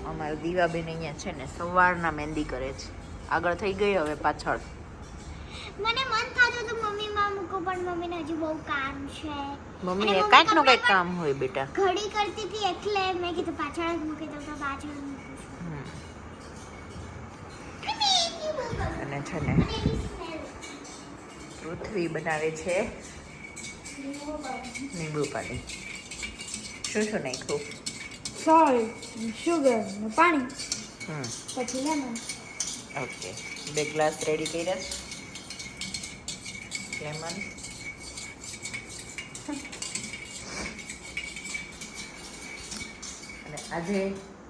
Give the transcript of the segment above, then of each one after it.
અમારા દીવાબેન અહીંયા છે ને સવારના મહેંદી કરે છે. આગળ થઈ ગઈ, હવે પાછળ. મને મન થતું તો મમ્મી માં મૂકો, પણ મમ્મીને હજી બહુ કામ છે. મમ્મીને કાંઈક નું કાંઈક કામ હોય બેટા. ઘડી કરતી હતી એટલે મેં કીધું પાછળ જ મૂકી દઉં, તો પાછળ મૂકું છું. અને છે ને પૃથ્વી બનાવે છે લીંબુ પાણી. શું શું નાખ્યું? સોલ્ટ, શુગર ને પાણી, પછી લેમન. ઓકે, 2 ગ્લાસ રેડી કર્યા છે. લેમન. અને આજે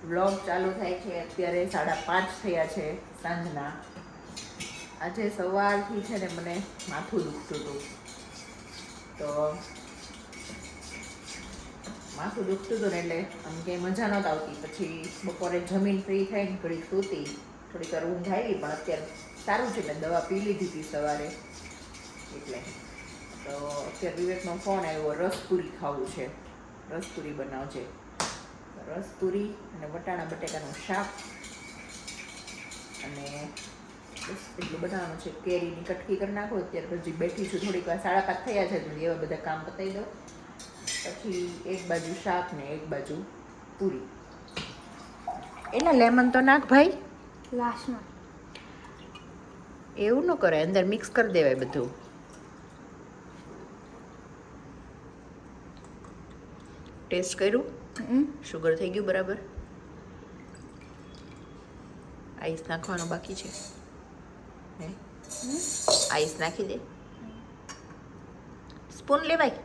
વ્લોગ ચાલુ થાય છે અત્યારે 5:30 થયા છે સાંજના. આજે સવારથી છે ને મને માથું દુખતું હતું, તો માથું દુખતું હતું ને એટલે આમ કંઈ મજા નહોતી આવતી. પછી બપોરે જમીન ફ્રી થઈને ઘડીક સૂતી, થોડીક વાર ઊંઘ આવી, પણ અત્યારે સારું છે. મેં દવા પી લીધી હતી સવારે, એટલે તો અત્યારે વિવેકનો ફોન આવ્યો, રસપુરી ખાવું છે, રસપુરી બનાવજે. રસપુરી અને વટાણા બટેકાનું શાક અને બસ એટલું બનાવવાનું છે. કેરીની કટકી કરી નાખો. અત્યારે પછી બેઠી છું, થોડીક વાર 5:30 થયા છે, એવા બધા કામ પતાવી દો. પછી એક બાજુ શાક ને એક બાજુ પૂરી. એટલે લેમન તો નાખ ભાઈ લાસ્ટમાં. એવું ન કરે, અંદર મિક્સ કરી દેવાય બધું. ટેસ્ટ કર્યું? શુગર થઈ ગયું બરાબર? આઈસ નાખવાનું બાકી છે. હે આઈસ નાખી દે. સ્પૂન લેવાય?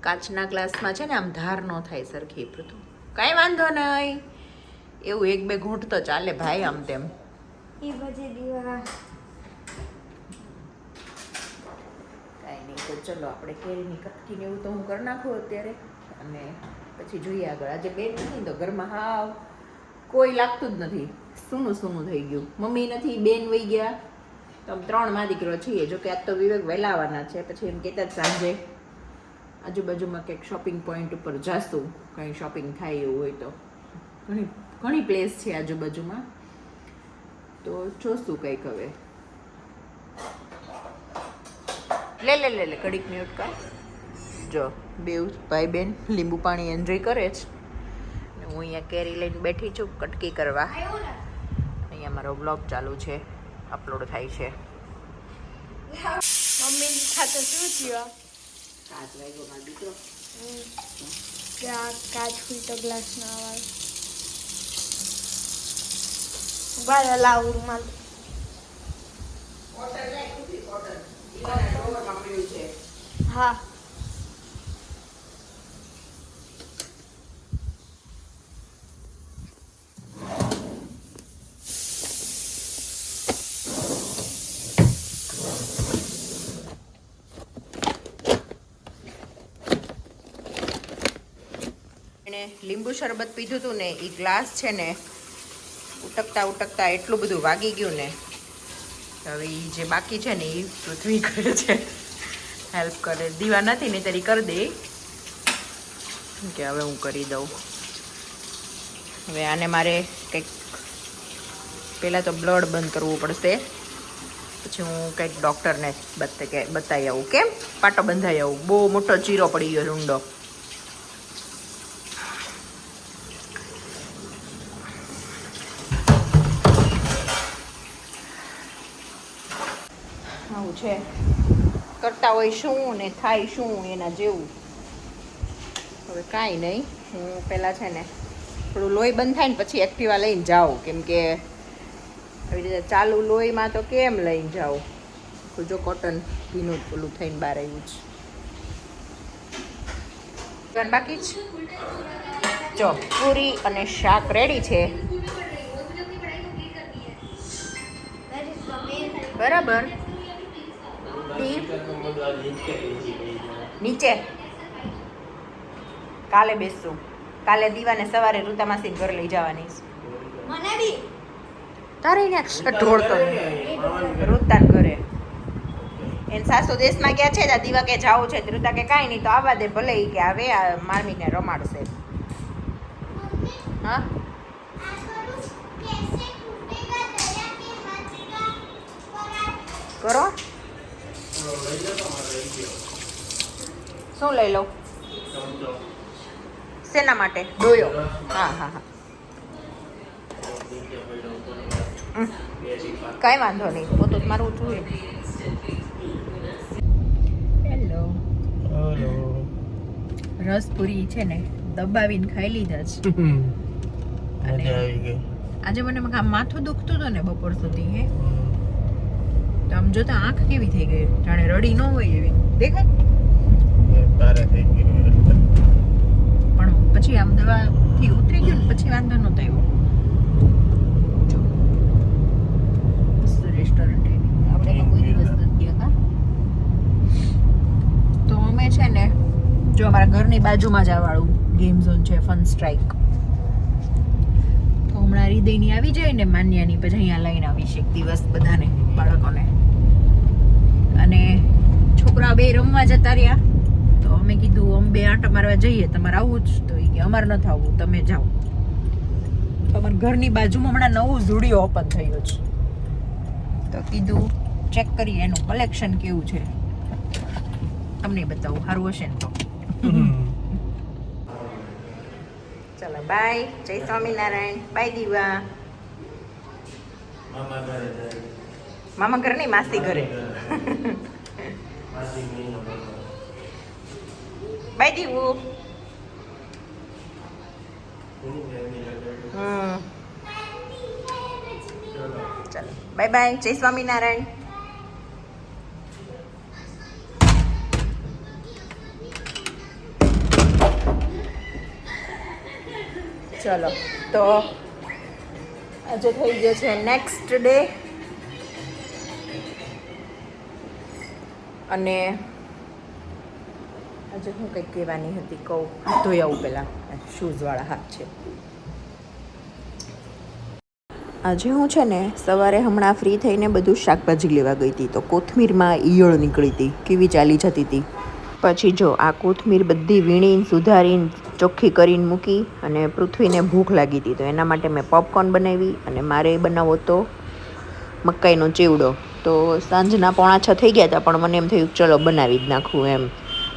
કાચના ગ્લાસમાં છે ને આમ ધાર ન થાય સરખી. કાંઈ વાંધો નહીં, એવું 1-2 ઘૂંટ તો ચાલે ભાઈ, આમ તેમ. એ બજે દીવા કાંઈ નહીં, તો ચલો આપણે કેરીની કટકીને એવું તો હું કરી નાખું અત્યારે, અને પછી જોઈએ આગળ. આજે બેન નથી તો ઘરમાં હાવ કોઈ લાગતું જ નથી, સૂનું સૂનું થઈ ગયું. મમ્મી નથી, બેન વહી ગયા, તો આમ 3 માં દીકરો છીએ. જોકે આજ તો વિવેક વહેલા આવવાના છે. પછી એમ કહેતા જ સાંજે આજુબાજુમાં કંઈક શોપિંગ પોઈન્ટ ઉપર જાશું, કંઈ શોપિંગ થાય એવું હોય તો. ઘણી પ્લેસ છે આજુબાજુમાં, તો જોશું કંઈક. હવે લે ઘડીક મ્યુટ કર. જો બેવ ભાઈ બેન લીંબુ પાણી એન્જોય કરે છે. હું અહીંયા કેરી લઈને બેઠી છું કટકી કરવા. અહીંયા મારો બ્લોગ ચાલુ છે, અપલોડ થાય છે. મમ્મી ખાતે શું થયો? કાચ વાગ્યો મારો દીકરો. કાચ ફૂલતો ગ્લાસ ના આવે. બાય લાવ રૂમાલ. કોટન લાઈ કુતી કોટન. ઈવાના ડોરમાં પડ્યું છે. હા. લીંબુ શરબત પીધું હતું ને, એ ગ્લાસ છે ને ઉટકતા એટલું બધું વાગી ગયું ને. હવે એ જે બાકી છે ને એ પૃથ્વી કરે છે, હેલ્પ કરે. દીવા નથી ને તરી કરી દે કે હવે હું કરી દઉં. હવે આને મારે કંઈક પહેલાં તો બ્લડ બંધ કરવું પડશે, પછી હું કંઈક ડૉક્ટરને બતાવી આવું. કેમ પાટો બંધાઈ આવું, બહુ મોટો ચીરો પડી ગયો રૂંડો. આવું છે, કરતા હોય શું ને થાય શું એના જેવું. હવે કાંઈ નહીં, હું પહેલાં છે ને થોડું લોહી બંધ થાય ને પછી એક્ટિવા લઈને જાઉં, કેમ કે આવી રીતે ચાલુ લોહીમાં તો કેમ લઈને જાઉં. જો કોટન ભીનું ઓલું થઈને બહાર આવ્યું છે. બાકી જ જો પૂરી અને શાક રેડી છે બરાબર. નીચે કાલે બેસશું. કાલે દીવાને સવારે રૂતા માસી ઘર લઈ જવાની. મને બી તારે એને ઢોળતો રૂતા ઘરે એને સાસુ દેશમાં ગયા છે. દીવા કે જાવું છે, રૂતા કે કાંઈ નહીં તો આવવા દે, ભલે કે આવે મારવીને રમાડશે. હા આ કરું कैसे टूटेगा दया के हाथ का पराग કરો શું લઈ લો શેના માટે ડોયો હા હા હા કાંઈ વાંધો નહીં પોતું જ મારવું જોઈએ હેલો રસપુરી છે ને દબાવીને ખાઈ લીધા છે અને આજે મને આમ માથું દુખતું હતું ને બપોર સુધી હે તો આમ જોતા આંખ કેવી થઈ ગઈ જાણે રડી ન હોય એવી દેખાય પણ પછી આમ દવાથી ઉતરી ગયું ને પછી વાંધો નહોતો આવ્યો રેસ્ટોરન્ટ આપણે તો કોઈ દિવસ નથી ગયા તો અમે છે ને જો અમારા ઘરની બાજુમાં જ આ વાળું ગેમ ઝોન છે ફન સ્ટ્રાઈક તો હમણાં હૃદયની આવી જાય ને માન્યાની પછી અહીંયા લઈને આવીશ એક દિવસ બધાને બાળકોને અને છોકરા બે રમવા જતા રહ્યા તો અમે કીધું અમે બે આંટા મારવા જઈએ તમારે આવવું જ તો એ કે અમારે નથી આવવું તમે જાઓ તો અમારા ઘરની બાજુમાં હમણાં નવું ઝુડિયો ઓપન થયું છે તો કીધું ચેક કરીએ એનું કલેક્શન કેવું છે તમને બતાવું સારું હશે ને તો ચાલો બાય જય સ્વામિનારાયણ બાય દીવા મામા ઘરે નહીં માસી ઘરે બાય દીવું ચાલો બાય બાય જય સ્વામિનારાયણ ચલો તો આજે થઈ ગયો છે નેક્સ્ટ ડે અને આજે હું કંઈક કહેવાની હતી કહું ધોઈ આવું પહેલાં શૂઝવાળા હાથ છે આજે હું છે ને સવારે હમણાં ફ્રી થઈને બધું શાકભાજી લેવા ગઈ હતી તો કોથમીરમાં ઈયળ નીકળી હતી કેવી ચાલી જતી હતી પછી જો આ કોથમીર બધી વીણીને સુધારીને ચોખ્ખી કરીને મૂકી અને પૃથ્વીને ભૂખ લાગી હતી તો એના માટે મેં પોપકોર્ન બનાવી અને મારે બનાવવો તો મકાઈનો ચેવડો તો સાંજના 5:45 થઈ ગયા હતા પણ મને એમ થયું ચલો બનાવી જ નાખું એમ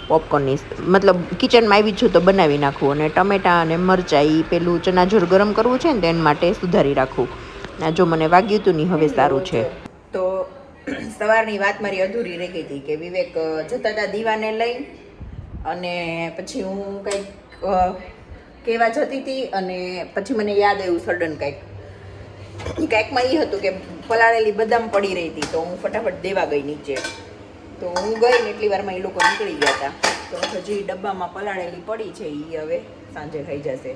પોપકોર્નની મતલબ કિચનમાં આવી છું તો બનાવી નાખું અને ટમેટાં અને મરચાં એ પેલું ચણાજોર ગરમ કરવું છે ને તેના માટે સુધારી રાખું ના જો મને વાગ્યું હતું નહીં હવે સારું છે તો સવારની વાત મારી અધૂરી રહી ગઈ હતી કે વિવેક જતા હતા દીવાને લઈ અને પછી હું કંઈક કહેવા જતી હતી અને પછી મને યાદ આવ્યું સડન કંઈકમાં એ હતું કે પલાળેલી બદામ પડી રહી હતી તો હું ફટાફટ દેવા ગઈ નીચે તો હું ગઈ ને એટલી વારમાં એ લોકો નીકળી ગયા હતા તો હજી ડબ્બામાં પલાળેલી પડી છે એ હવે સાંજે થઈ જશે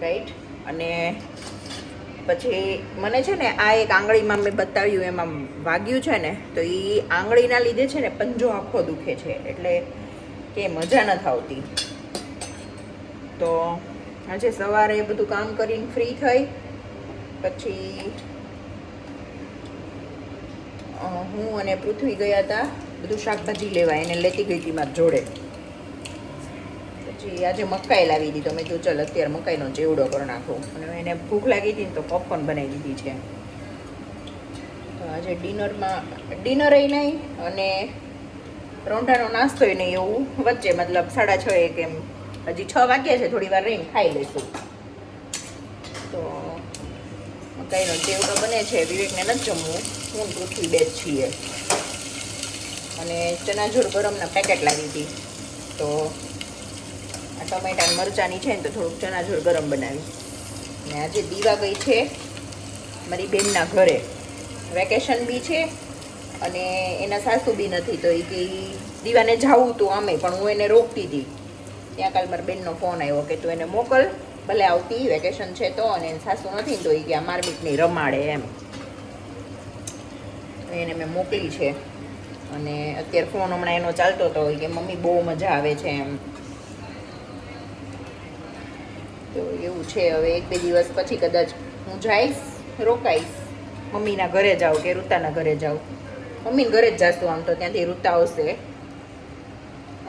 રાઈટ અને પછી મને છે ને આ એક આંગળીમાં મેં બતાવ્યું એમાં વાગ્યું છે ને તો એ આંગળીના લીધે છે ને પંજો આખો દુખે છે એટલે કે મજા નથી આવતી તો આજે સવારે બધું કામ કરીને ફ્રી થઈ પછી હું અને પૃથ્વી ગયા હતા બધું શાકભાજી લેવા એને લેતી ગઈ હતી મારી જોડે પછી આજે મકાઈ લાવી હતી તો મેં કીધું ચાલ અત્યારે મકાઈનો ચેવડો કરી નાખું અને એને ભૂખ લાગી હતી ને તો પોપકોર્ન બનાવી દીધી છે તો આજે ડિનર નહીં અને રોંઢાનો નાસ્તોય નહીં એવું વચ્ચે મતલબ 6:30 એમ હજી 6 વાગ્યા છે થોડી વાર રહીને ખાઈ લઈશું તો મકાઈનો ચેવડો બને છે વિવેકને નથી જમવું હું પૃથ્વી બે જ છીએ અને ચણાજોર ગરમના પેકેટ લાવી હતી તો આ ટમેટા મરચાંની છે ને તો થોડુંક ચણાજોર ગરમ બનાવી અને આજે દીવા ગઈ છે મારી બેનના ઘરે વેકેશન બી છે અને એના સાસુ બી નથી તો એ કે દીવાને જાવું હતું આમે પણ હું એને રોકતી હતી ત્યાં કાલ મારા બેનનો ફોન આવ્યો કે તું એને મોકલ ભલે આવતી વેકેશન છે તો અને સાસુ નથી તો એ કે આ મારમીટની રમાડે એમ એને મેં મોકલી છે અને અત્યારે ફોન હમણાં એનો ચાલતો હતો કે મમ્મી બહુ મજા આવે છે એમ તો એવું છે હવે 1-2 દિવસ પછી કદાચ હું જઈશ રોકાઈશ મમ્મીના ઘરે જાઉં કે ઋતાના ઘરે જાઉં મમ્મીને ઘરે જ જાશું આમ તો ત્યાંથી ઋતા આવશે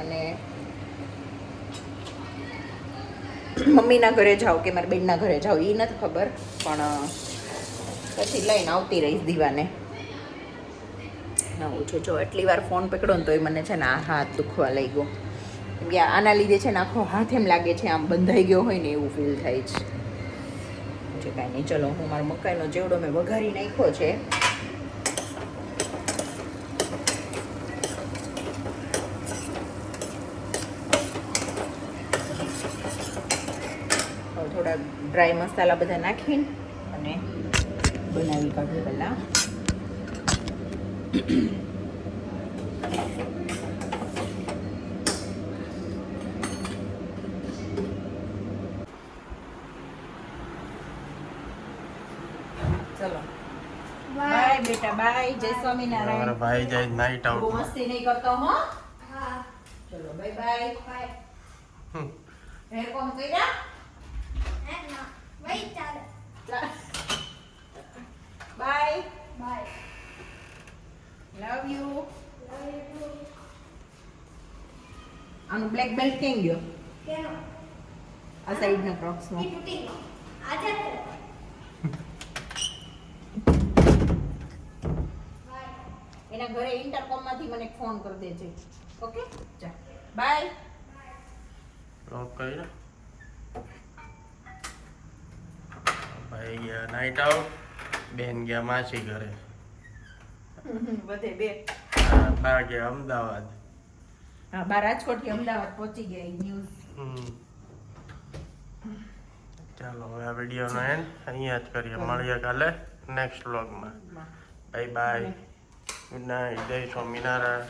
અને મમ્મીના ઘરે જાઉં કે મારા બેનના ઘરે જાઉં એ નથી ખબર, પણ પછી લઈને આવતી રહીશ દીવાને. નવું છે જો એટલી વાર ફોન પકડો ને તોય મને છે ને આ હાથ દુખવા લઈ ગયો, કેમ કે આના લીધે છે ને આખો હાથ એમ લાગે છે આમ બંધાઈ ગયો હોય ને એવું ફીલ થાય છે. જે કાંઈ નહીં, ચલો હું મારા મકાઈનો જેવડો મેં વઘારી નાખ્યો છે. થોડા ડ્રાય મસાલા બધા નાખીને અને બનાવી કાઢું પહેલાં. ચલો બાય બેટા, બાય, જય સ્વામિનારાયણ. ભાઈ જાય નાઈટ બહુ આઉટ. મસ્તી નહીં કરતો હો. હા ચલો બાય બાય. બાય હેર કોમ કર્યા? હે ના વઈ ચાલે bye, bye love you. Love you too આનું બ્લેક બેલ્ટ કેમ ગયો? કેનો આ સાઈડના ક્રોક્સનો. ઈ તૂટી ગયો આજે બાય એના ઘરે ઇન્ટરકોમમાંથી મને ફોન કરી દેજે. ઓકે ચા બાય. લોક કરી ભાઈ ગયા નાઈટ આઉટ, બેન ગયા માસી ઘરે, બધે બે. બા ગયા અમદાવાદ. હા, બા રાજકોટથી અમદાવાદ પહોંચી ગયા ન્યૂઝ. ચાલો હવે આ વિડીયોનો એન્ડ અહીંયા જ કરીએ. મળીએ કાલે નેક્સ્ટ વ્લોગમાં. બાય બાય, ગુડ નાઇટ, જય સ્વામિનારાયણ.